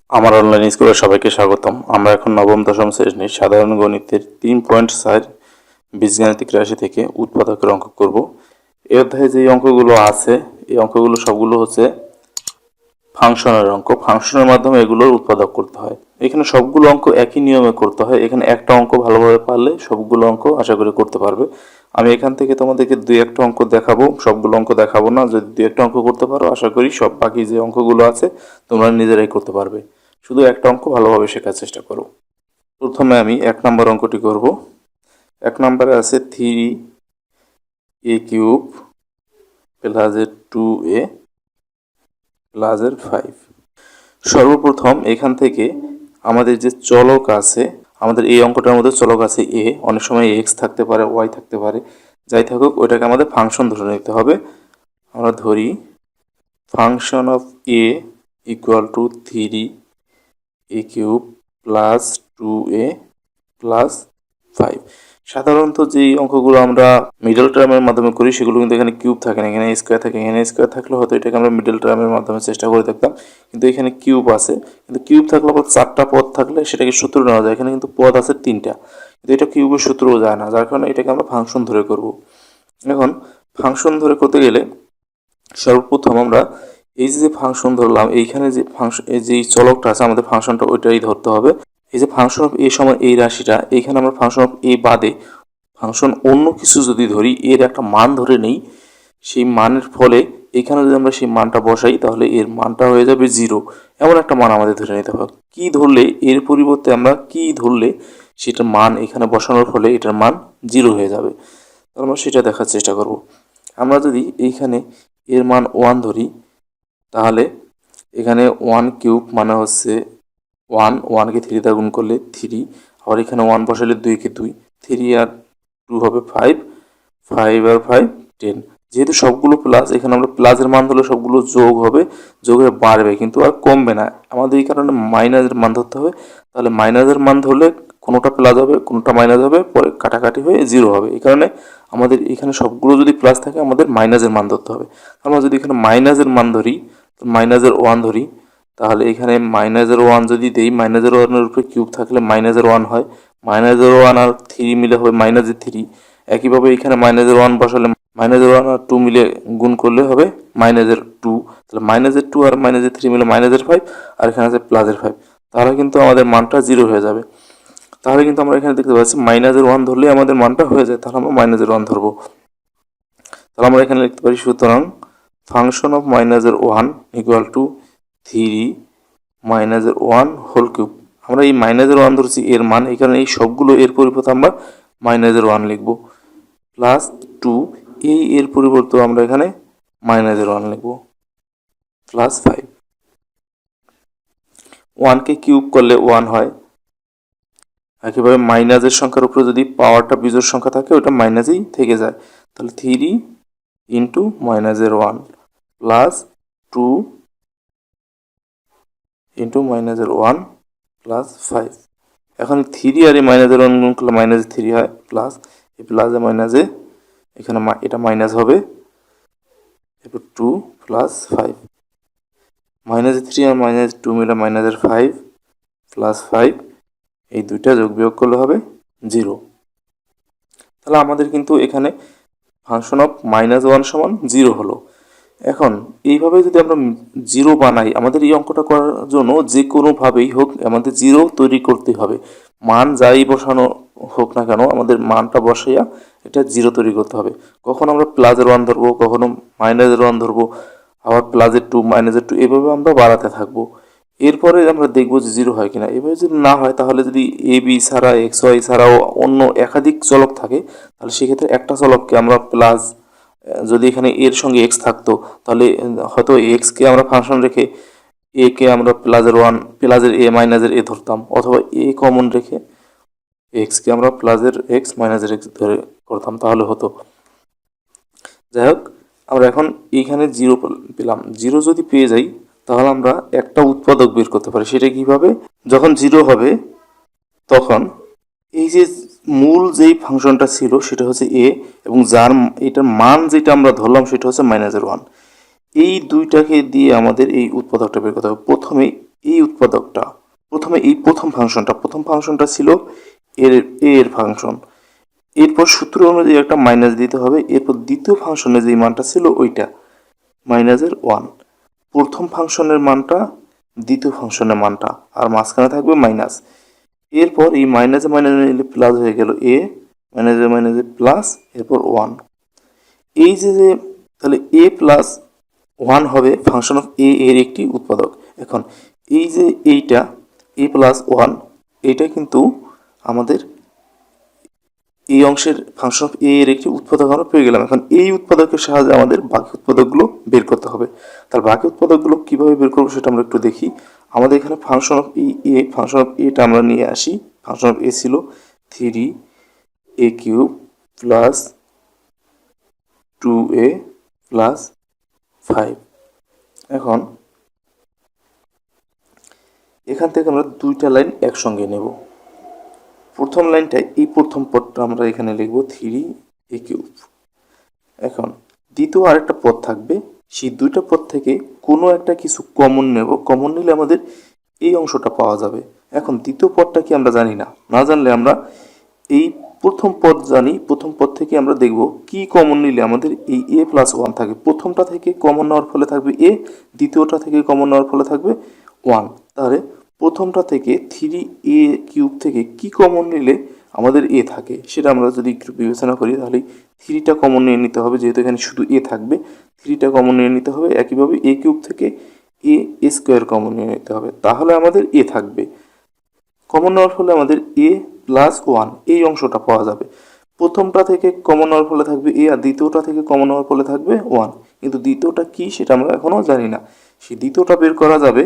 আমার অনলাইন স্কুলে সবাইকে স্বাগতম। আমরা এখন নবম দশম শ্রেণীর সাধারণ গণিতের 3.4 বীজগাণিতিক রাশি থেকে উৎপাদকের অঙ্ক করব। এই অধ্যায়ে যে অঙ্কগুলো আছে এই অঙ্কগুলো সবগুলো হচ্ছে ফাংশনের অঙ্ক। ফাংশনের মাধ্যমে এগুলোর উৎপাদক করতে হয়। এখানে সবগুলো অঙ্ক একই নিয়মে করতে হয়। এখানে একটা অঙ্ক ভালোভাবে পারলে সবগুলো অঙ্ক আশা করি করতে পারবে। আমি এখান থেকে তোমাদেরকে দুই একটা অঙ্ক দেখাবো, সবগুলো অঙ্ক দেখাবো না। যদি দুই একটা অঙ্ক করতে পারো আশা করি সব বাকি যে অঙ্কগুলো আছে তোমরা নিজেরাই করতে পারবে। শুধু একটা অঙ্ক ভালোভাবে শেখার চেষ্টা করো। প্রথমে আমি 1 নম্বর অঙ্কটি করব। 1 নম্বরে আছে 3a³ প্লাস 2a প্লাস 5। সর্বপ্রথম এখান থেকে আমাদের যে চলক আছে, আমাদের এই অঙ্কটার মধ্যে চলক আছে a, অনেক সময় x থাকতে পারে, y থাকতে পারে, যাই থাকুক ওইটাকে আমাদের ফাংশন ধরে নিতে হবে। আমরা ধরি function of a equal to 3a³ plus 2a plus 5। সাধারণত যেই অঙ্কগুলো আমরা মিডল টার্মের মাধ্যমে করি সেগুলো কিন্তু এখানে কিউব থাকে না, এখানে স্কোয়ার থাকে। এখানে স্কোয়ার থাকলে হয়তো এটাকে আমরা মিডল টার্মের মাধ্যমে চেষ্টা করে দেখতাম, কিন্তু এখানে কিউব আছে। কিন্তু কিউব থাকলে আবার 4টা পদ থাকলে সেটাকে সূত্র নেওয়া যায়। এখানে কিন্তু পদ আছে 3টা, কিন্তু এটা কিউবের সূত্রও যায় না, যার কারণে এটাকে আমরা ফাংশন ধরে করব। এখন ফাংশন ধরে করতে গেলে সর্বপ্রথম আমরা এই যে ফাংশন ধরলাম, এইখানে যে ফাংশন যে চলকটা আছে আমাদের ফাংশনটা ওইটাই ধরতে হবে। এই যে ফাংশন অফ এ সমান এই রাশিটা, এইখানে আমরা ফাংশন অফ এ বাদে ফাংশন অন্য কিছু যদি ধরি, এর একটা মান ধরে নেই, সেই মানের ফলে এখানে যদি আমরা সেই মানটা বসাই তাহলে এর মানটা হয়ে যাবে 0। এমন একটা মান আমাদের ধরে নিতে হবে। কি ধরলে, এর পরিবর্তে আমরা কি ধরলে সেটার মান এখানে বসানোর ফলে এটার মান 0 হয়ে যাবে, আমরা সেটা দেখার চেষ্টা করব। আমরা যদি এইখানে এর মান 1 ধরি তাহলে এখানে 1³ মানে হচ্ছে 1, 1কে 3 দ্বারা গুণ করলে 3, আবার এখানে 1 বসালে 2কে 2, 3 আর 2 হবে 5, 5 আর 5 10। যেহেতু সবগুলো প্লাস, এখানে আমরা প্লাসের মান ধরলে সবগুলো যোগ হবে, যোগ হয়ে বাড়বে কিন্তু আর কমবে না। আমাদের এই কারণে মাইনাসের মান ধরতে হবে। তাহলে মাইনাসের মান ধরলে কোনোটা প্লাস হবে, কোনোটা মাইনাস হবে, পরে কাটাকাটি হয়ে 0 হবে। এই কারণে আমাদের এখানে সবগুলো যদি প্লাস থাকে আমাদের মাইনাসের মান ধরতে হবে। আমরা যদি এখানে মাইনাসের মান ধরি, মাইনাসের 1 ধরি, তাহলে এখানে মাইনাসের 1 যদি দেই, মাইনাসের 1-এর উপরে কিউব থাকলে মাইনাসের 1 হয়, মাইনাসের 1 আর 3 মিলে হবে মাইনাসের 3। একইভাবে এখানে মাইনাসের 1 বসালে মাইনাসের 1 আর 2 মিলে গুণ করলে হবে মাইনাসের 2। তাহলে মাইনাসের 2 আর মাইনাসের 3 মিলে মাইনাসের 5, আর এখানে আছে প্লাসের 5। তাহলে কিন্তু আমাদের মানটা 0 হয়ে যাবে। তাহলে কিন্তু আমরা এখানে দেখতে পাচ্ছি মাইনাসের 1 ধরলে আমাদের মানটা হয়ে যায়, তাহলে আমরা মাইনাসের 1 ধরবো। তাহলে আমরা এখানে লিখতে পারি সুতরাং ফাংশন অফ মাইনাসের 1 ইকুয়াল টু 3 মাইনাসের 1 হোল কিউব। আমরা এই মাইনাসের 1 ধরছি এর মান, এই কারণে এই সবগুলো এর পরিবর্তে আমরা মাইনাসের 1 লিখবো, প্লাস 2 এই এর পরিবর্তে আমরা এখানে মাইনাসের 1 লিখবো, প্লাস 5। 1কে কিউব করলে 1 হয়। একইভাবে মাইনাসের সংখ্যার উপরে যদি পাওয়ারটা বিজোড় সংখ্যা থাকে ওটা মাইনাসেই থেকে যায়। তাহলে 3 ইন্টু মাইনাসের 1 প্লাস 2 ইন্টু মাইনাসের 1 প্লাস 5। এখন 3 আর এই মাইনাসের 1 গুণ করলে মাইনাস 3 হয়, প্লাস এই প্লাসে মাইনাসে এখানে এটা মাইনাস হবে, এরপর 2 প্লাস 5, মাইনাস 3 আর মাইনাস 2 মিলে মাইনাসের 5 প্লাস 5, এই দুইটা যোগ বিয়োগ করলে হবে 0। তাহলে আমাদের কিন্তু এখানে ফাংশন অফ -1 সমান 0 হলো। এখন এইভাবে যদি আমরা 0 বানাই, আমাদের এই অঙ্কটা করার জন্য যে কোনোভাবেই হোক আমাদের 0 তৈরি করতে হবে। মান যাই বসানো হোক না কেন আমাদের মানটা বসাইয়া এটা 0 তৈরি করতে হবে। কখন আমরা প্লাসের 1 ধরবো, কখনো মাইনাসের 1 ধরবো, আবার প্লাসের 2 মাইনাসের 2, এভাবে আমরা বাড়াতে থাকবো। এরপরে আমরা দেখবো যে 0 হয় কিনা। এভাবে যদি না হয় তাহলে যদি এ বি ছাড়া এক্স ওয়াই ছাড়াও অন্য একাধিক চলক থাকে তাহলে সেক্ষেত্রে একটা চলককে আমরা প্লাস, যদি এখানে এর সঙ্গে এক্স থাকতো তাহলে হয়তো এক্সকে আমরা ফাংশন রেখে এ কে আমরা প্লাসের 1 প্লাসের এ মাইনাসের এ ধরতাম, অথবা এ কমন রেখে এক্সকে আমরা প্লাসের এক্স মাইনাসের এক্স ধরে করতাম, তাহলে হতো। যাই হোক, আমরা এখন এইখানে 0 পেলাম। 0 যদি পেয়ে যাই তাহলে আমরা একটা উৎপাদক বের করতে পারি। সেটা কিভাবে? যখন 0 হবে তখন এই যে মূল যেই ফাংশনটা ছিল সেটা হচ্ছে এ, এবং যার এটার মান যেটা আমরা ধরলাম সেটা হচ্ছে -1। এই দুইটাকে দিয়ে আমাদের এই উৎপাদকটা বের করতে হবে। প্রথমেই এই উৎপাদকটা প্রথমে এই প্রথম ফাংশনটা ছিল এর ফাংশন, এরপর সূত্র অনুযায়ী একটা মাইনাস দিতে হবে, এরপর দ্বিতীয় ফাংশনে যে মানটা ছিল ওইটা মাইনাসের 1, প্রথম ফাংশনের মানটা দ্বিতীয় ফাংশনের মানটা, আর মাঝখানে থাকবে মাইনাস। এরপর এই মাইনাসে মাইনাসে নিলে প্লাস হয়ে গেল এ, মাইনাসে মাইনাসে প্লাস, এরপর 1। এই যে তাহলে এ প্লাস 1 হবে ফাংশন অফ এ এর একটি উৎপাদক। এখন এই যে এইটা এ প্লাস 1, এইটা কিন্তু আমাদের এই অংশের ফাংশন অফ এ এর একটি উৎপাদক আমরা পেয়ে গেলাম। এখন এই উৎপাদকের সাহায্যে আমাদের বাকি উৎপাদকগুলো বের করতে হবে। তার বাকি উৎপাদকগুলো কীভাবে বের করবো সেটা আমরা একটু দেখি। আমাদের এখানে ফাংশন অফ ফাংশন অফ এটা আমরা নিয়ে আসি। ফাংশন অফ এ ছিল 3a³ প্লাস 2a প্লাস 5। এখন এখান থেকে আমরা দুইটা লাইন একসঙ্গে নেব। প্রথম লাইনটায় এই প্রথম পদটা আমরা এখানে লিখব 3a³। এখন দ্বিতীয় আরেকটা পদ থাকবে, সেই দুইটা পদ থেকে কোনো একটা কিছু কমন নেব, কমন নিলে আমাদের এই অংশটা পাওয়া যাবে। এখন দ্বিতীয় পদটা কি আমরা জানি না, না জানলে আমরা এই প্রথম পদ জানি, প্রথম পদ থেকে আমরা দেখব কি কমন নিলে আমাদের এই a প্লাস 1 থাকে। প্রথমটা থেকে কমন নেওয়ার ফলে থাকবে a, দ্বিতীয়টা থেকে কমন নেওয়ার ফলে থাকবে 1। তাহলে প্রথমটা থেকে 3a³ থেকে কি কমন নিলে আমাদের a থাকে সেটা আমরা যদি একটু বিবেচনা করি, তাহলে 3টা কমন নিয়ে নিতে হবে, যেহেতু এখানে শুধু a থাকবে 3টা কমন নিয়ে নিতে হবে। একইভাবে a³ থেকে a² কমন নিয়ে নিতে হবে, তাহলে আমাদের a থাকবে। কমন নেওয়ার ফলে আমাদের a প্লাস 1 এই অংশটা পাওয়া যাবে। প্রথমটা থেকে কমন নেওয়ার ফলে থাকবে a, আর দ্বিতীয়টা থেকে কমন নেওয়ার ফলে থাকবে 1, কিন্তু দ্বিতীয়টা কি সেটা আমরা এখনও জানি না। সেই দ্বিতীয়টা বের করা যাবে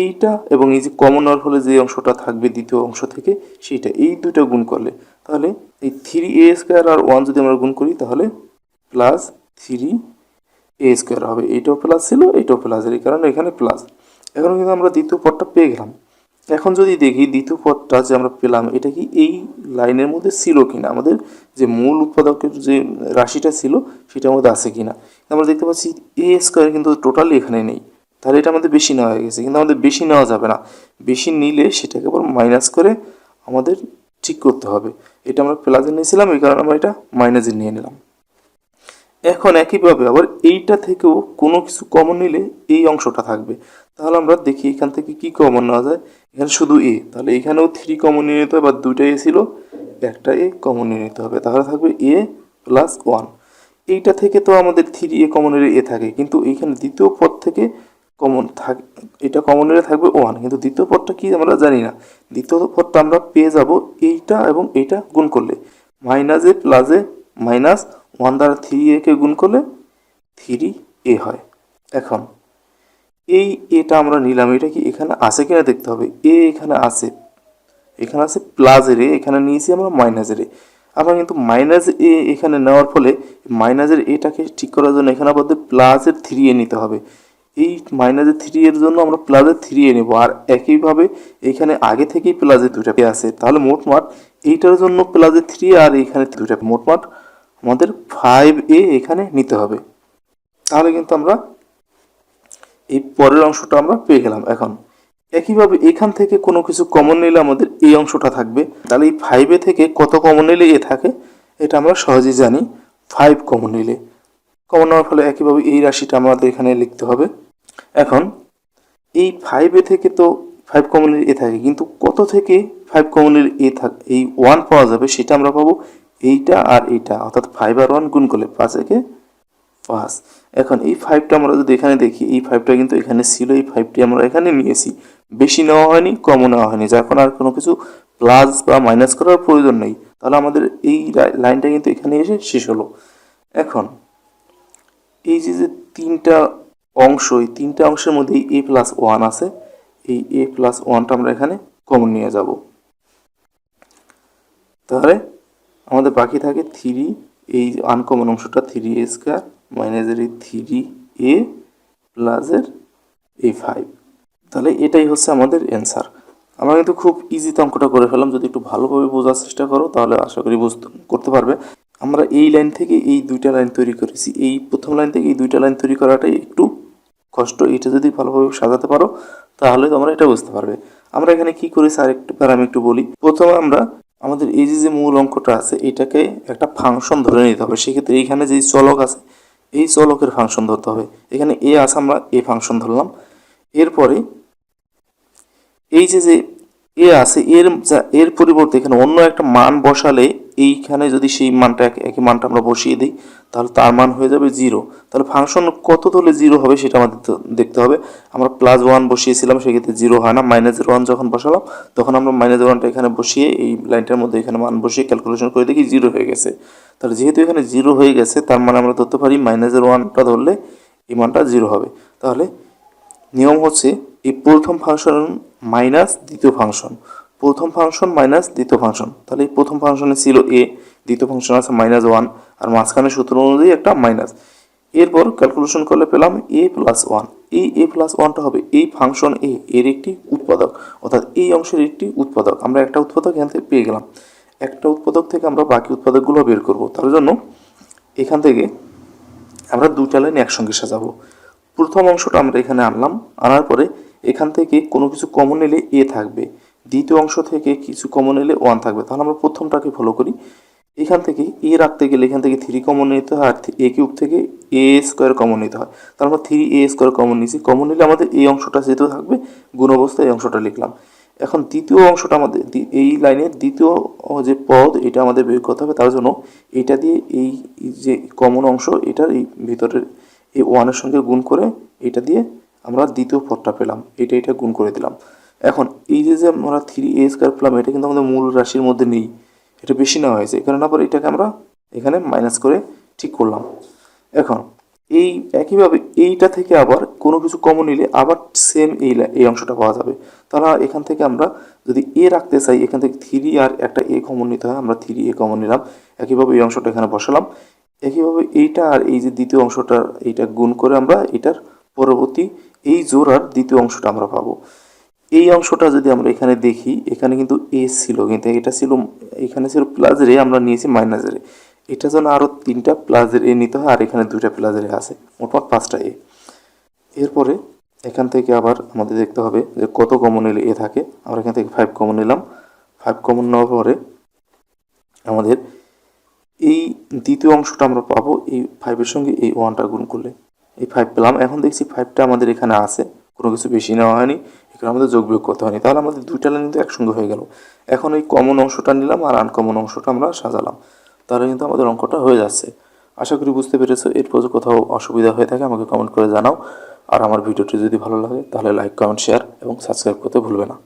এইটা এবং এই যে কমন নেওয়ার ফলে যে অংশটা থাকবে দ্বিতীয় অংশ থেকে সেইটা, এই দুটো গুণ করলে তাহলে এই 3a² আর 1 যদি আমরা গুণ করি তাহলে প্লাস 3a² হবে। এইটাও প্লাস ছিল, এইটাও প্লাস, এই কারণে এখানে প্লাস। এখন কিন্তু আমরা দ্বিতীয় পদটা পেয়ে গেলাম। এখন যদি দেখি দ্বিতীয় পদটা যে আমরা পেলাম এটা কি এই লাইনের মধ্যে ছিল কিনা, আমাদের যে মূল উৎপাদকের যে রাশিটা ছিল সেটার মধ্যে আছে কিনা। আমরা দেখতে পাচ্ছি a² কিন্তু টোটালি এখানে নেই, তাহলে এটা আমাদের বেশি নেওয়া হয়ে গেছে। কিন্তু আমাদের বেশি নেওয়া যাবে না, বেশি নিলে সেটাকে আবার মাইনাস করে আমাদের ঠিক করতে হবে। এটা আমরা প্লাসে নিয়েছিলাম, এই কারণে আমরা এটা মাইনাসে নিয়ে নিলাম। এখন একইভাবে আবার এইটা থেকেও কোনো কিছু কমন নিলে এই অংশটা থাকবে। তাহলে আমরা দেখি এখান থেকে কি কমন নেওয়া যায়। এখানে শুধু এ, তাহলে এখানেও 3 কমন নিয়ে নিতে হবে, বা দুইটা এ ছিল একটা এ কমন নিয়ে নিতে হবে, তাহলে থাকবে a প্লাস 1। এইটা থেকে তো আমাদের 3a কমন নিলে এ থাকে, কিন্তু এইখানে দ্বিতীয় পদ থেকে কমন থাকে, এটা কমন নিলে থাকবে 1, কিন্তু দ্বিতীয় পদটা কি আমরা জানি না। দ্বিতীয় পদটা আমরা পেয়ে যাব এইটা এবং এইটা গুণ করলে মাইনাসে প্লাসে মাইনাস 1 দ্বারা 3a গুণ করলে 3a হয়। এখন এই এটা আমরা নিলাম, এটা কি এখানে আছে কিনা দেখতে হবে। এখানে আছে, এখানে আছে প্লাসের এ, এখানে নিয়েছি আমরা মাইনাসের এ। আমরা কিন্তু মাইনাস এ এখানে নেওয়ার ফলে মাইনাসের এটাকে ঠিক করার জন্য এখানে আমাদের প্লাসের 3a নিতে হবে। এই মাইনাসের 3 এর জন্য আমরা প্লাসের 3a নেব, আর একইভাবে এখানে আগে থেকেই প্লাসের দুইটা আছে, তাহলে মোটমাট এইটার জন্য প্লাসের 3 আর এইখানে দুইটা, মোটমাট আমাদের 5a এখানে নিতে হবে। তাহলে কিন্তু আমরা এই পরের অংশটা আমরা পেয়ে গেলাম। এখন একইভাবে এখান থেকে কোনো কিছু কমন নিলে আমাদের এই অংশটা থাকবে। তাহলে এই 5a থেকে কত কমন নিলে এ থাকে এটা আমরা সহজেই জানি। 5 কমন নিলে, কমন নেওয়ার ফলে একইভাবে এই রাশিটা আমাদের এখানে লিখতে হবে। এখন এই 5a থেকে তো 5 কমন নিলে এ থাকে, কিন্তু কত থেকে 5 কমন নিলে এ থাকে এই 1 পাওয়া যাবে, সেটা আমরা পাবো এইটা আর এইটা, অর্থাৎ 5 আর 1 গুণ করলে 5 একে 5। এখন এই 5টা আমরা যদি এখানে দেখি, এই 5টা কিন্তু এখানে ছিল, এই 5টি আমরা এখানে নিয়েছি, বেশি নেওয়া হয়নি, কমও নেওয়া হয়নি, যার কারণে আর কোনো কিছু প্লাস বা মাইনাস করার প্রয়োজন নেই। তাহলে আমাদের এই লাইনটা কিন্তু এখানে এসে শেষ হলো। এখন এই যে তিনটা অংশ, এই তিনটা অংশের মধ্যে a প্লাস 1 আছে, এই a প্লাস 1টা আমরা এখানে কমন নিয়ে যাব। তাহলে আমাদের বাকি থাকে 3, এই আনকমন অংশটা 3a² মাইনাসের এই 3a প্লাসের এই 5। তাহলে এটাই হচ্ছে আমাদের অ্যান্সার। আমরা কিন্তু খুব ইজিতে অঙ্কটা করে ফেললাম। যদি একটু ভালোভাবে বোঝার চেষ্টা করো তাহলে আশা করি করতে পারবে। আমরা এই লাইন থেকে এই দুইটা লাইন তৈরি করেছি, এই প্রথম লাইন থেকে এই দুইটা লাইন তৈরি করাটাই একটু কষ্ট। এটা যদি ভালোভাবে সাজাতে পারো তাহলে তোমরা এটা বুঝতে পারবে। আমরা এখানে কি করেছি আরেকবার আমি একটু বলি। প্রথমে আমরা আমাদের এই যে মূল অঙ্কটা আছে এটাকে একটা ফাংশন ধরে নিতে হবে। সেক্ষেত্রে এইখানে যে চলক আছে এই চলকের ফাংশন ধরতে হবে। এখানে এ আছে, আমরা এ ফাংশন ধরলাম। এরপরে এই যে এ আছে এর পরিবর্তে এখানে অন্য একটা মান বসালে এইখানে যদি সেই মানটা একই মানটা আমরা বসিয়ে দিই তাহলে তার মান হয়ে যাবে 0। তাহলে ফাংশন কত ধরলে 0 হবে সেটা আমাদের দেখতে হবে। আমরা +1 বসিয়েছিলাম, সেক্ষেত্রে 0 হয় না। -1 যখন বসালাম তখন আমরা -1টা এখানে বসিয়ে এই লাইনটার মধ্যে এখানে মান বসিয়ে ক্যালকুলেশন করে দেখি 0 হয়ে গেছে। তাহলে যেহেতু এখানে 0 হয়ে গেছে তার মানে আমরা ধরতে পারি -1টা ধরলে এই মানটা 0 হবে। তাহলে নিয়ম হচ্ছে এই প্রথম ফাংশন মাইনাস দ্বিতীয় ফাংশন, প্রথম ফাংশন মাইনাস দ্বিতীয় ফাংশন। তাহলে এই প্রথম ফাংশনে ছিল এ, দ্বিতীয় ফাংশন আছে -1, আর মাঝখানে সূত্র অনুযায়ী একটা মাইনাস। এরপর ক্যালকুলেশন করলে পেলাম a+1। এই a+1টা হবে এই ফাংশন এ এর একটি উৎপাদক, অর্থাৎ এই অংশের একটি উৎপাদক। আমরা একটা উৎপাদক এখান থেকে পেয়ে গেলাম। একটা উৎপাদক থেকে আমরা বাকি উৎপাদকগুলো বের করব। তার জন্য এখান থেকে আমরা দুইটা লাইন একসঙ্গে সাজাবো। প্রথম অংশটা আমরা এখানে আনলাম, আনার পরে এখান থেকে কোনো কিছু কমন এলে এ থাকবে, দ্বিতীয় অংশ থেকে কিছু কমন এলে 1 থাকবে। তাহলে আমরা প্রথমটাকে ফলো করি। এখান থেকে এ রাখতে গেলে এখান থেকে 3 কমন নিতে হয়, আর a³ থেকে a² কমন নিতে হয়। তাহলে আমরা 3a² কমন নিয়েছি। কমন নিলে আমাদের এই অংশটা যেহেতু থাকবে গুণ অবস্থায় এই অংশটা লিখলাম। এখন দ্বিতীয় অংশটা আমাদের এই লাইনের দ্বিতীয় যে পদ এটা আমাদের বের করতে হবে। তার জন্য এটা দিয়ে এই যে কমন অংশ এটার এই ভিতরের এই 1-এর সঙ্গে গুণ করে এটা দিয়ে আমরা দ্বিতীয় পদটা পেলাম, এটা গুণ করে দিলাম। এখন এই যে আমরা 3a² পেলাম এটা কিন্তু আমাদের মূল রাশির মধ্যে নেই, এটা বেশি নেওয়া হয়েছে। এই কারণে আবার এটাকে আমরা এখানে মাইনাস করে ঠিক করলাম। এখন এই একইভাবে এইটা থেকে আবার কোনো কিছু কমন নিলে আবার সেম এই অংশটা পাওয়া যাবে। তাহলে এখান থেকে আমরা যদি এ রাখতে চাই এখান থেকে 3 আর একটা এ কমন নিতে হয়, আমরা 3a কমন নিলাম। একইভাবে এই অংশটা এখানে বসালাম। একইভাবে এইটা আর এই যে দ্বিতীয় অংশটা এইটা গুণ করে আমরা এটার পরবর্তী এই জোড়ার দ্বিতীয় অংশটা আমরা পাবো। এই অংশটা যদি আমরা এখানে দেখি এখানে কিন্তু এ ছিল, কিন্তু এটা ছিল এখানে ছিল প্লাসের এ, আমরা নিয়েছি মাইনাসের এ। এটার জন্য আরও 3টা প্লাসের এ নিতে হয়, আর এখানে 2টা প্লাসের এ আছে, মোটমাট 5টা এ। এরপরে এখান থেকে আবার আমাদের দেখতে হবে যে কত কমন নিলে এ থাকে। আমরা এখান থেকে 5 কমন নিলাম। 5 কমন নেওয়ার পরে আমাদের এই দ্বিতীয় অংশটা আমরা পাবো এই 5-এর সঙ্গে এই 1টা গুণ করলে এই 5 পেলাম। এখন দেখছি 5টা আমাদের এখানে আছে, কোনো কিছু বেশি নেওয়া হয়নি, এখানে আমাদের যোগ বিয়োগ করতে হয়নি। তাহলে আমাদের দুইটা লাইন কিন্তু একসঙ্গে হয়ে গেল। এখন এই কমন অংশটা নিলাম আর আনকমন অংশটা আমরা সাজালাম, তাহলে কিন্তু আমাদের অঙ্কটা হয়ে যাচ্ছে। আশা করি বুঝতে পেরেছো। এরপর কোথাও অসুবিধা হয়ে থাকে আমাকে কমেন্ট করে জানাও। আর আমার ভিডিওটি যদি ভালো লাগে তাহলে লাইক, কমেন্ট, শেয়ার এবং সাবস্ক্রাইব করতে ভুলবে না।